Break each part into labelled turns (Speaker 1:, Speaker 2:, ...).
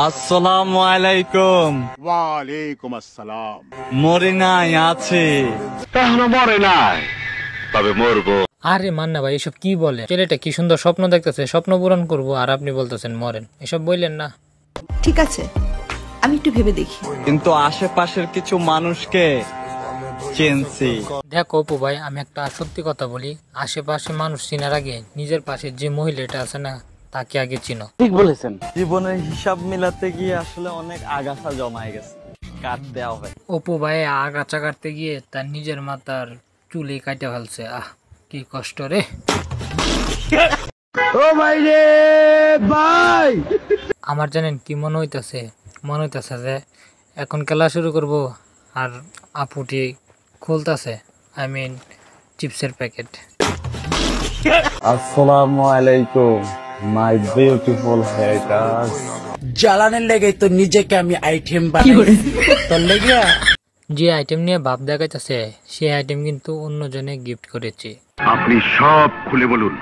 Speaker 1: আসসালামু আলাইকুম।
Speaker 2: ওয়ালাইকুম আসসালাম।
Speaker 1: মরি নাই, আছে
Speaker 2: এখনো মরে নাই, তবে মরবো।
Speaker 3: আরে মান্না ভাই এসব কি বলে? ছেলেটা কি সুন্দর স্বপ্ন দেখতেছে, স্বপ্ন পূরণ করবো, আর আপনি বলতেছেন মরেন। এসব বললেন না।
Speaker 4: ঠিক আছে, আমি একটু ভেবে দেখি।
Speaker 1: কিন্তু আশেপাশের কিছু মানুষকে চিনছি।
Speaker 3: দেখো অপু ভাই, আমি একটা সত্যি কথা বলি, আশেপাশে মানুষ চিনার আগে নিজের পাশে যে মহিলাটা আছে না, তাকে আগে চিনো।
Speaker 1: ঠিক বলেছেন। জীবনের হিসাব মিলাতে গিয়ে আসলে অনেক আগাছা জমায় গেছে, কাট দেওয়া হয়।
Speaker 3: অপু ভাই আগাছা কাটতে গিয়ে তার নিজের মাথার চুলে কাটে ফেলছে। আহ, কি কষ্ট রে।
Speaker 2: ও ভাই রে ভাই,
Speaker 3: আমার জানেন কি মনে হইতাছে? মনে হইতাছে যে এখন খেলা শুরু করব, আর আপুটি খুলতাছে, আই মিন চিপসের প্যাকেট।
Speaker 1: আসসালামু আলাইকুম মাই বিউটিফুল হেটার্স।
Speaker 5: জ্বালানের লেগে তো নিজেকে আমি আইটেম বানাই তোর লেগে।
Speaker 3: যে আইটেম নিয়ে ভাব দেখাইতেছে, সেই আইটেম কিন্তু অন্যজনে গিফট করেছে।
Speaker 2: আপনি সব খুলে বলুন।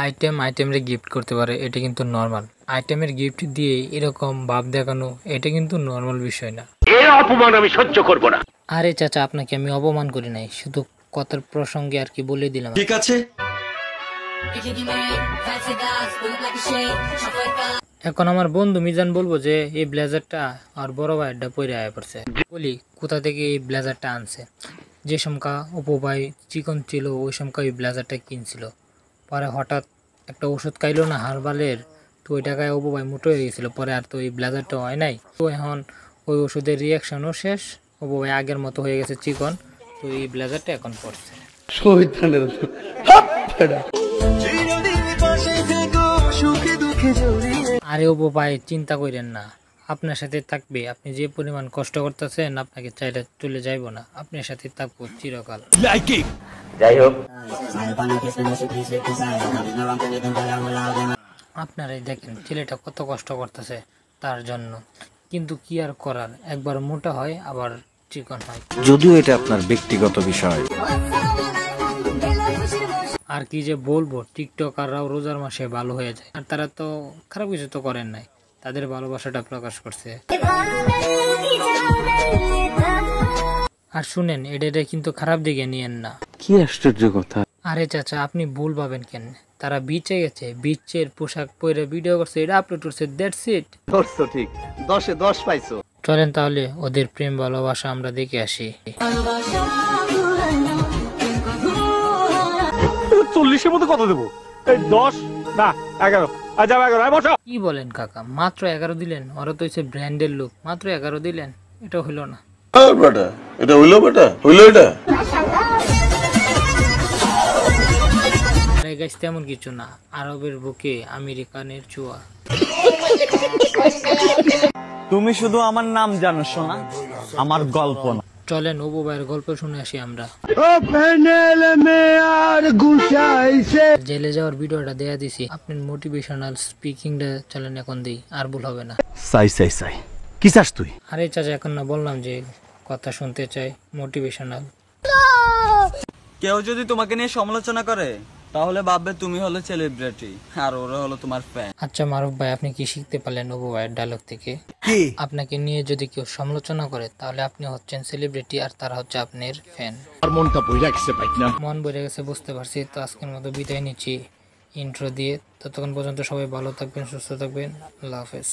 Speaker 3: আইটেম রে গিফট করতে পারে, এটা কিন্তু নর্মাল। আইটেমের গিফট দিয়ে এরকম ভাব দেখানো, এটা কিন্তু নর্মাল বিষয় না।
Speaker 2: এই অপমান আমি সহ্য করব না।
Speaker 3: আরে চাচা, আপনাকে আমি অপমান করি নাই, শুধু কথার প্রসঙ্গে আর কি বলে দিলাম।
Speaker 5: ঠিক আছে,
Speaker 3: এখন আমার বন্ধু মিজান বলবো যে এই ব্লেজারটা আর বড় ভাইয়েরটা পরে আয়া পড়ছে। বলি কোথা থেকে এই ব্লেজারটা আনছে। যে সমকা অপু ভাই চিকন ছিল, ওই সমকা এই ব্লেজারটা কিনছিল। পরে হঠাৎ একটা ওষুধ খাইলো না হারবালের, তো ওই টাকায় অপু ভাই মোটো হয়ে গেছিল। পরে আর তো এই ব্লেজারটা হয় নাই। তো এখন ওই ওষুধের রিয়াকশনও শেষ, অপু ভাই আগের মতো হয়ে গেছে চিকন। তো এই ব্লেজারটা এখন পড়ছে। আরে অপু ভাই চিন্তা করেন না, আপনার সাথে থাকবে। আপনি যে পরিমাণ কষ্ট করতেছেন, আপনাকে চাইলে চলে যাইব না, আপনার সাথে থাকবো চিরকাল।
Speaker 2: যাই হোক,
Speaker 3: আপনারাই দেখেন ছেলেটা কত কষ্ট করতেছে তার জন্য, কিন্তু কি আর করার, একবার মোটা হয় আবার চিকন হয়।
Speaker 5: যদিও এটা আপনার ব্যক্তিগত বিষয়।
Speaker 3: আর কি যে বলবো, টিকটকাররাও রোজার মাসে ভালো হয়ে যায়, আর তারা তো খারাপ কিছু তো করেন নাই, তাদের ভালোবাসাটা প্রকাশ করছে। আর শুনেন, এটা কিন্তু খারাপ দিকে নিয়েন না।
Speaker 5: কি আশ্চর্য কথা।
Speaker 3: আরে চাচা, আপনি ভুল পাবেন কেন? তারা বিচে গেছে, বিচের পোশাক পরে ভিডিও করছে, এটা আপলোড করছে, দ্যাটস ইট।
Speaker 1: ধরছো ঠিক, 10-এ 10 পাইছো।
Speaker 3: চলেন তাহলে ওদের প্রেম ভালোবাসা আমরা দেখে আসি।
Speaker 2: 40-এর মধ্যে কত দেবো? 10 না 11। আচ্ছা 11 বসো।
Speaker 3: কি বলেন কাকা, মাত্র 11 দিলেন? ওরা তো হচ্ছে ব্র্যান্ডের লোক, মাত্র 11 দিলেন? এটা হইল না।
Speaker 6: এটা হইলো বেটা, হইলো এটা।
Speaker 3: আরে গাইস, তেমন কিছু না, আরবের বুকে আমেরিকানের চুয়া।
Speaker 1: তুমি শুধু আমার নাম জানো শোনা, আমার গল্প না।
Speaker 3: চলেন অপু ভাইয়ের গল্প শুনে আসি আমরা। জেলে যাওয়ার ভিডিওটা দেয়া দিছি, আপনার মোটিভেশনাল স্পিকিংটা চলেন এখন দিই, আর ভুল হবে না।
Speaker 5: চাই কি চাস তুই?
Speaker 3: আরে চাচা, এখন না বললাম যে কথা শুনতে চাই, মোটিভেশনাল।
Speaker 1: কেউ যদি তোমাকে নিয়ে সমালোচনা করে, তাহলে ভাববে তুমি হলো সেলিব্রিটি আর ওরা হলো তোমার ফ্যান।
Speaker 3: আচ্ছা মারুফ ভাই, আপনি কি শিখতে পারলেন অপু ভাইয়ের ডায়লগ থেকে?
Speaker 5: কি?
Speaker 3: আপনাকে নিয়ে যদি কেউ সমালোচনা করে, তাহলে আপনি হচ্ছেন সেলিব্রিটি আর তারা হচ্ছে আপনার ফ্যান।
Speaker 2: আর মনটা বইরা গেছে ভাই না।
Speaker 3: মন বইরে গেছে, বুঝতে পারছি। তো আজকের মতো বিদায় নিচ্ছি ইন্ট্রো দিয়ে। ততক্ষণ পর্যন্ত সবাই ভালো থাকবেন, সুস্থ থাকবেন। আল্লাহ হাফেজ।